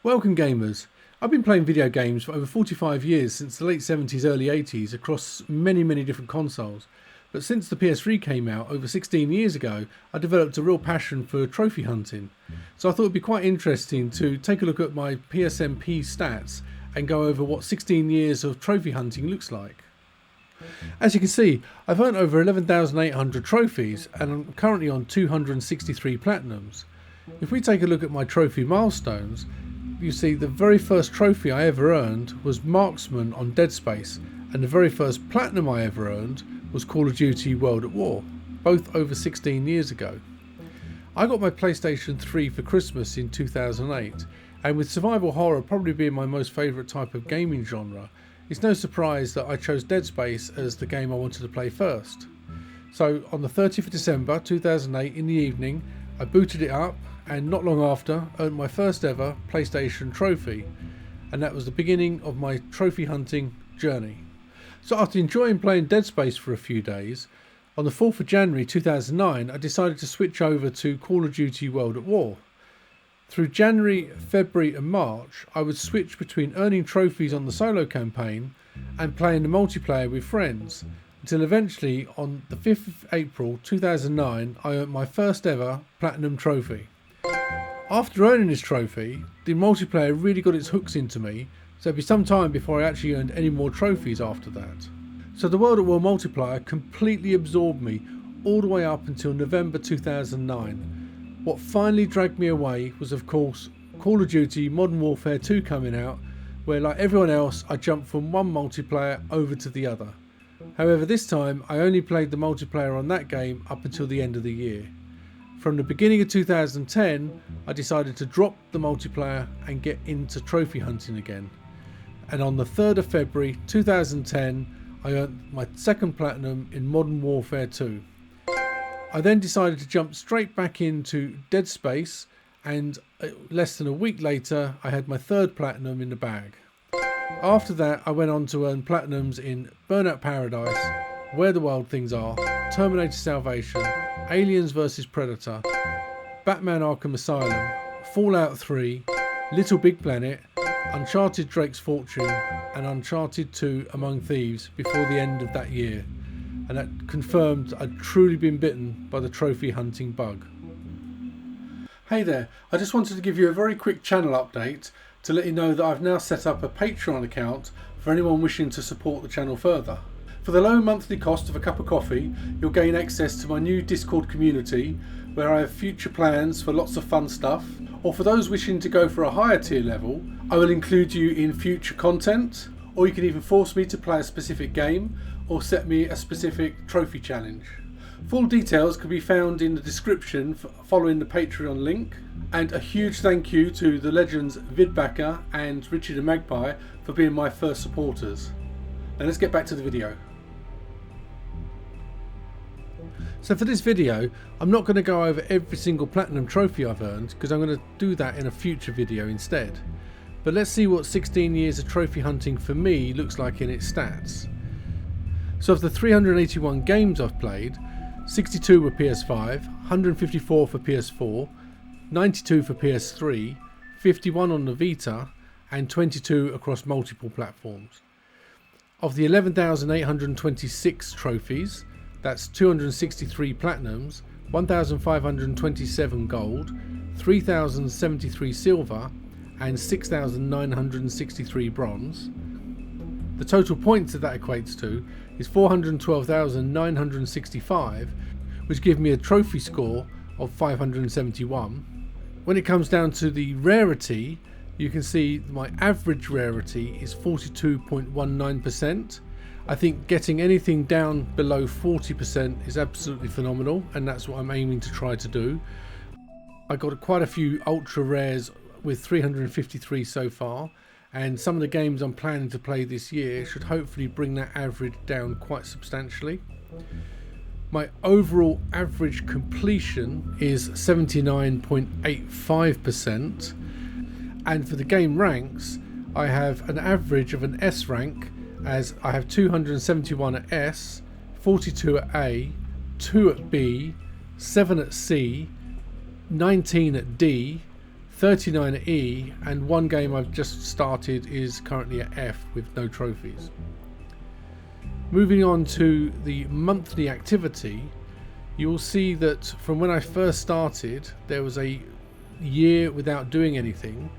Welcome gamers! I've been playing video games for over 45 years, since the late 70s, early 80s, across many different consoles. But since the PS3 came out over 16 years ago, I developed a real passion for trophy hunting. So I thought it'd be quite interesting to take a look at my PSMP stats and go over what 16 years of trophy hunting looks like. As you can see, I've earned over 11,800 trophies and I'm currently on 263 platinums. If we take a look at my trophy milestones, you see the very first trophy I ever earned was Marksman on Dead Space, and the very first platinum I ever earned was Call of Duty World at War, both over 16 years ago. I got my PlayStation 3 for Christmas in 2008, and with survival horror probably being my most favourite type of gaming genre, it's no surprise that I chose Dead Space as the game I wanted to play first. So on the 30th of December 2008 in the evening, I booted it up and not long after earned my first ever PlayStation trophy, and that was the beginning of my trophy hunting journey. So after enjoying playing Dead Space for a few days, on the 4th of January 2009 I decided to switch over to Call of Duty World at War. Through January, February and March I would switch between earning trophies on the solo campaign and playing the multiplayer with friends, until eventually on the 5th of April 2009 I earned my first ever platinum trophy. After earning this trophy, the multiplayer really got its hooks into me, so it'd be some time before I actually earned any more trophies after that. So the World at War multiplayer completely absorbed me all the way up until November 2009. What finally dragged me away was of course Call of Duty Modern Warfare 2 coming out, where like everyone else I jumped from one multiplayer over to the other. However, this time I only played the multiplayer on that game up until the end of the year. From the beginning of 2010, I decided to drop the multiplayer and get into trophy hunting again. And on the 3rd of February 2010, I earned my second platinum in Modern Warfare 2. I then decided to jump straight back into Dead Space, and less than a week later, I had my third platinum in the bag. After that, I went on to earn platinums in Burnout Paradise, Where the Wild Things Are, Terminator Salvation, Aliens vs Predator, Batman Arkham Asylum, Fallout 3, Little Big Planet, Uncharted Drake's Fortune and Uncharted 2 Among Thieves before the end of that year, and that confirmed I'd truly been bitten by the trophy hunting bug. Hey there, I just wanted to give you a very quick channel update to let you know that I've now set up a Patreon account for anyone wishing to support the channel further. For the low monthly cost of a cup of coffee, you'll gain access to my new Discord community where I have future plans for lots of fun stuff, or for those wishing to go for a higher tier level, I will include you in future content, or you can even force me to play a specific game or set me a specific trophy challenge. Full details can be found in the description following the Patreon link, and a huge thank you to the legends Vidbacker and Richard and Magpie for being my first supporters. Now let's get back to the video. So for this video, I'm not going to go over every single platinum trophy I've earned, because I'm going to do that in a future video instead. But let's see what 16 years of trophy hunting for me looks like in its stats. So of the 381 games I've played, 62 were PS5, 154 for PS4, 92 for PS3, 51 on the Vita, and 22 across multiple platforms. Of the 11,826 trophies, that's 263 platinums, 1,527 gold, 3,073 silver and 6,963 bronze. The total points that equates to is 412,965, which gives me a trophy score of 571. When it comes down to the rarity, you can see my average rarity is 42.19%. I think getting anything down below 40% is absolutely phenomenal, and that's what I'm aiming to try to do. I got quite a few ultra rares with 353 so far, and some of the games I'm planning to play this year should hopefully bring that average down quite substantially. My overall average completion is 79.85%, and for the game ranks I have an average of an S rank, as I have 271 at S, 42 at A, 2 at B, 7 at C, 19 at D, 39 at E, and one game I've just started is currently at F with no trophies. Moving on to the monthly activity, you will see that from when I first started there was a year without doing anything.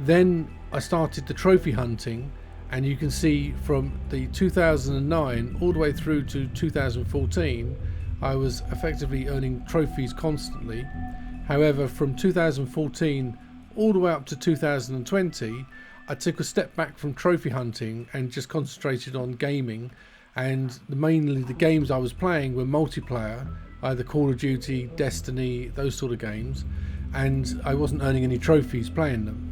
Then I started the trophy hunting, and you can see from the 2009 all the way through to 2014 I was effectively earning trophies constantly. However, from 2014 all the way up to 2020 I took a step back from trophy hunting and just concentrated on gaming, and mainly the games I was playing were multiplayer, either Call of Duty, Destiny, those sort of games, and I wasn't earning any trophies playing them.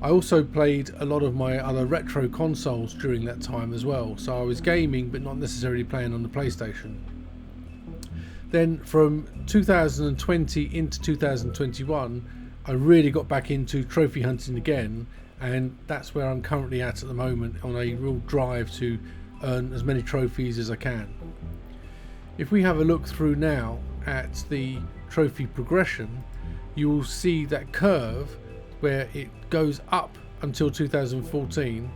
I also played a lot of my other retro consoles during that time as well, so I was gaming but not necessarily playing on the PlayStation. Then from 2020 into 2021 I really got back into trophy hunting again, and that's where I'm currently at the moment, on a real drive to earn as many trophies as I can. If we have a look through now at the trophy progression, you will see that curve where it goes up until 2014,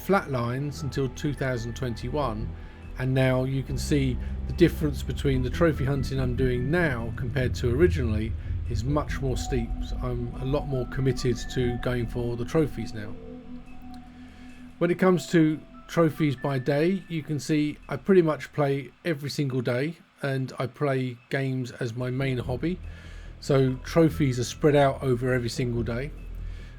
flatlines until 2021, and now you can see the difference between the trophy hunting I'm doing now compared to originally is much more steep. I'm a lot more committed to going for the trophies now. When it comes to trophies by day, you can see I pretty much play every single day, and I play games as my main hobby, so trophies are spread out over every single day.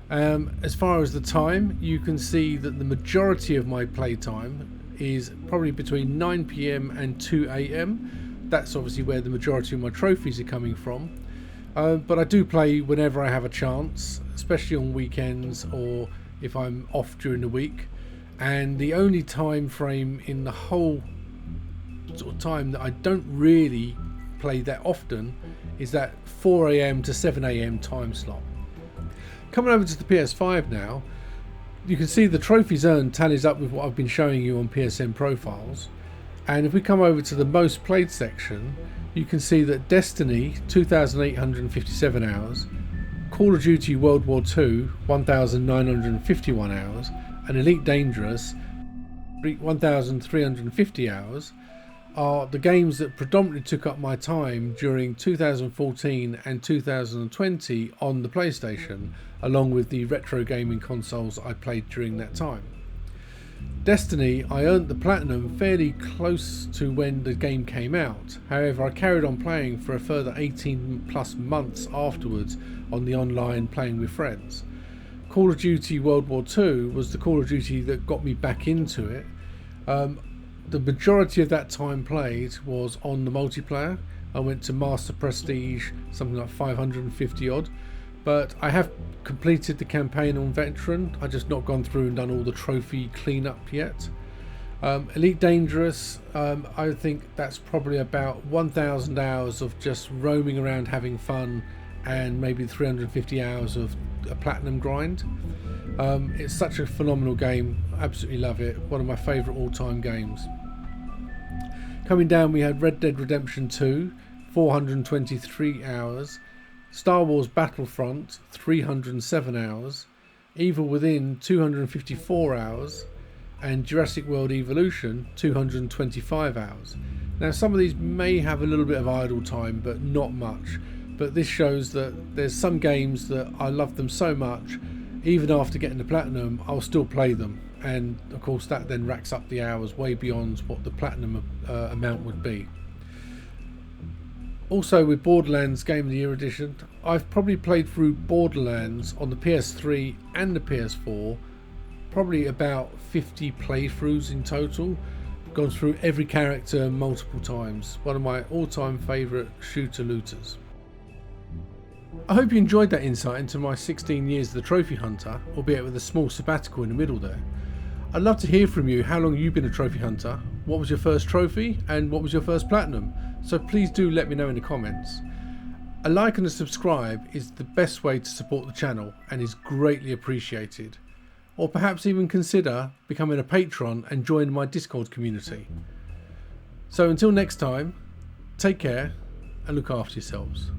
As far as the time, you can see that the majority of my playtime is probably between 9 PM and 2 AM. That's obviously where the majority of my trophies are coming from. But I do play whenever I have a chance, especially on weekends or if I'm off during the week. And the only time frame in the whole sort of time that I don't really play that often is that 4 AM to 7 AM time slot. Coming over to the PS5 now, you can see the trophies earned tallies up with what I've been showing you on PSN profiles. And if we come over to the most played section, you can see that Destiny 2,857 hours, Call of Duty World War II 1,951 hours, and Elite Dangerous 1,350 hours are the games that predominantly took up my time during 2014 and 2020 on the PlayStation, along with the retro gaming consoles I played during that time. Destiny, I earned the platinum fairly close to when the game came out. However, I carried on playing for a further 18 plus months afterwards on the online, playing with friends. Call of Duty World War II was the Call of Duty that got me back into it. The majority of that time played was on the multiplayer. I went to Master Prestige, something like 550 odd, but I have completed the campaign on Veteran. I just not gone through and done all the trophy cleanup yet. Elite Dangerous, I think that's probably about 1,000 hours of just roaming around having fun, and maybe 350 hours of a platinum grind. It's such a phenomenal game, absolutely love it, one of my favourite all-time games. Coming down we had Red Dead Redemption 2, 423 hours, Star Wars Battlefront 307 hours, Evil Within 254 hours, and Jurassic World Evolution 225 hours. Now some of these may have a little bit of idle time, but not much. But this shows that there's some games that I love them so much, even after getting the platinum, I'll still play them. And of course that then racks up the hours way beyond what the platinum amount would be. Also with Borderlands Game of the Year Edition, I've probably played through Borderlands on the PS3 and the PS4, probably about 50 playthroughs in total. Gone through every character multiple times. One of my all-time favourite shooter looters. I hope you enjoyed that insight into my 16 years as the trophy hunter, albeit with a small sabbatical in the middle there. I'd love to hear from you how long you've been a trophy hunter, what was your first trophy, and what was your first platinum, so please do let me know in the comments. A like and a subscribe is the best way to support the channel and is greatly appreciated. Or perhaps even consider becoming a patron and join my Discord community. So until next time, take care and look after yourselves.